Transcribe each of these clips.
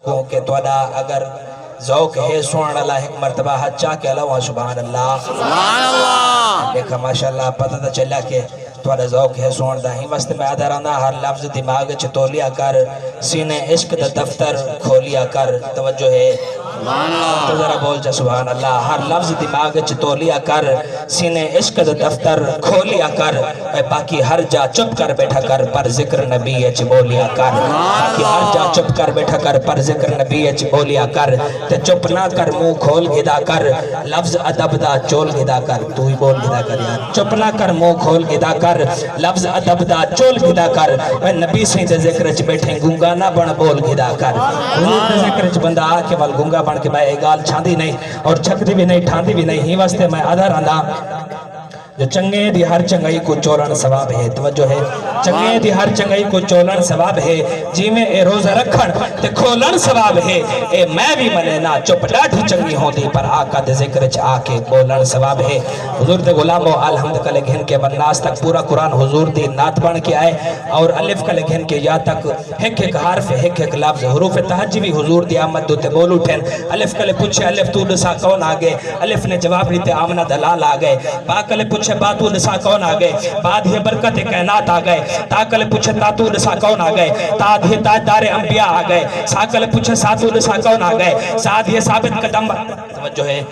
کو کہ توڑا اگر ذوق ہے سوان اللہ ایک مرتبہ حد چاہ کے اللہ سبحان اللہ سبحان اللہ دیکھا ماشاءاللہ پتہ تا چلا کہ توڑا ذوق ہے سوان دا ہی وست میں آدھا رہنا ہر لفظ دماغ چتولیا کر سینے عشق دا دفتر کھولیا کر توجہ ہے تو ذرا بول جا سبحان اللہ ہر لفظ دماغ چتولیا کر سینے عشق دا دفتر کھولیا کر اے باقی ہر جا چپ کر بیٹھا کر پر ذکر نبی اچ بولیا کر باقی ہر جا چپ کر بیٹھا کر پر ذکر نبی اچ بولیا کر تے چپ نہ کر منہ کھول گدا کر لفظ ادب دا چول گدا کر تو ہی بول گدا کر یار چپ نہ کر منہ کھول گدا کر لفظ ادب دا چول گدا کر اے نبی سے ذکر اچ بیٹھے گنگا نہ بن بول گدا کر حضور دے ذکر اچ بندہ آ کے وال گنگا بن کے میں گال چھاندی نہیں اور چھکدی بھی نہیں ٹھاندی بھی نہیں ہی واسطے میں آدھا رہندا جو چنگے دی ہر چنگائی کو چولن ثواب ہے توجہ ہے چنگے دی ہر چنگائی کو چولن ثواب ہے جی میں اے روزہ رکھن تے کھولن ثواب ہے اے میں بھی منے نہ چپ ڈاٹھی چنگی ہوندی پر آقا دے ذکر چ آ کے بولن ثواب ہے حضور دے غلامو الحمد کلے گھن کے والناس تک پورا قرآن حضور دی نعت بن کے آئے اور الف کلے گھن کے یا تک ایک ایک حرف ایک ایک لفظ حروف تہجی بھی حضور دی آمد دوتے بول اٹھیں الف کلے پوچھے الف تو دسا کون آگے الف نے جواب دیتے آمنہ دلال آگئے با کلے پوچھے باتو نسا کون آگئے بعد یہ برکت کائنات آگئے تاکل پوچھے تاتو نسا کون آگئے تاد یہ تاجدار انبیاء آگئے ساکل پوچھے ساتو نسا کون آگئے ساتھ یہ ثابت قدم توجہ ہے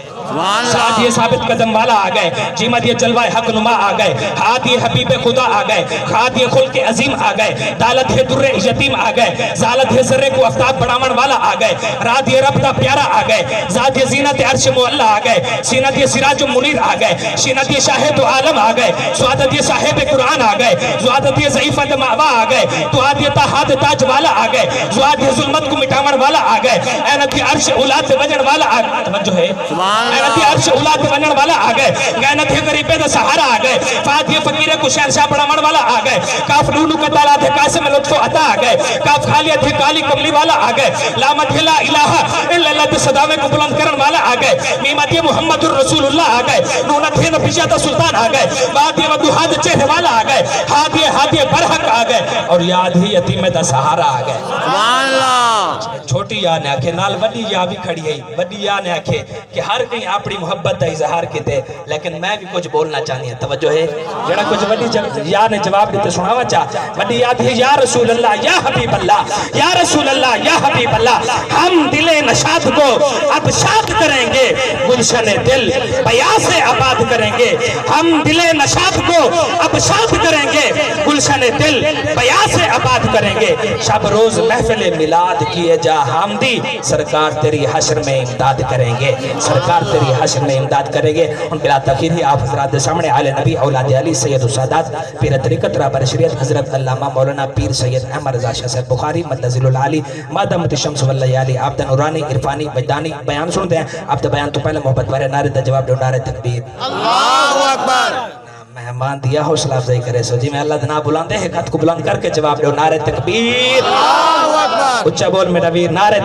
ساتھ یہ ثابت قدم والا آگئے جیمت یہ جلوہ حق نما آگئے ہاتھ یہ حبیب خدا آگئے خات یہ خلق عظیم آگئے دالت یہ در یتیم آگئے زالت یہ ذرے کو افتاب بڑامن والا آگئے رات یہ رب دا پیارا آگئے ذات یہ زینت عرش معلہ آگئے سینت یہ سراج منیر آگئے شینت یہ شاہد عالم آگئے سعادت یہ صاحب قرآن آگئے زعادت یہ ضعیفت معوا آگئے تواد یہ تحاد تاج والا آگئے زعاد یہ ظلمت کو مٹامن والا آگئے اینت یہ عرش اولاد وجن والا آگئے توجہ ہے اینت یہ عرش اولاد وجن والا آگئے غینت یہ غریبے دا سہارا آگئے فات یہ فقیر کو شہنشاہ بڑامن والا آگئے کاف نونو کا تعالیٰ تھے قاسم لطف و عطا آگئے کاف خالیت ہے کالی کملی والا آگئے لامت ہے لا الہ الا اللہ تے صداوے کو بلند کرن والا آگئے میمت یہ محمد الرسول اللہ آگئے نونت ہے نفیشہ تا سلطان آگئے بعد یہ ودوحاد چہرے والا آگئے ہاتھ یہ برحق آگئے اور یاد ہی یتیم دا سہارا آگئے سبحان اللہ چھوٹی یا نے آکھے نال وڈی یا بھی کھڑی ہے وڈی یا نے آکھے کہ ہر کہیں اپنی محبت دا اظہار کیتے لیکن میں بھی کچھ بولنا چاہنی ہے توجہ ہے جڑا کچھ وڈی یا نے جواب دیتے سناوا چاہ وڈی یاد ہے یا رسول اللہ یا حبیب اللہ یا رسول اللہ یا حبیب اللہ ہم دل نشاط کو اب شاد کریں گے گلشن دل بیا سے آباد کریں گے ہم دل نشاط کو اب شاد کریں گے گلشن دل بیا سے آباد کریں گے شب روز محفل میلاد کیے جا حامدی سرکار تیری حشر میں امداد کریں گے سرکار تیری حشر میں امداد کریں گے ان بلا تاخیر ہی آپ حضرات دے سامنے آل نبی اولاد علی سید السادات پیر طریقت رابر شریعت حضرت علامہ مولانا پیر سید احمد رضا شاہ صاحب بخاری مدذل العالی مادہ مت شمس واللہ علی عبد نورانی عرفانی وجدانی بیان سنتے ہیں آپ دا بیان تو پہلے محبت بارے نعرے دا جواب دے نعرے تکبیر اللہ اکبر مہمان دیا حوصلہ افزائی کرے سو جی میں اللہ دنا بلاندے ہیں خط کو بلند کر کے جواب دے نعرے تکبیر اللہ اکبر اچھا بول میرا ویر نعرے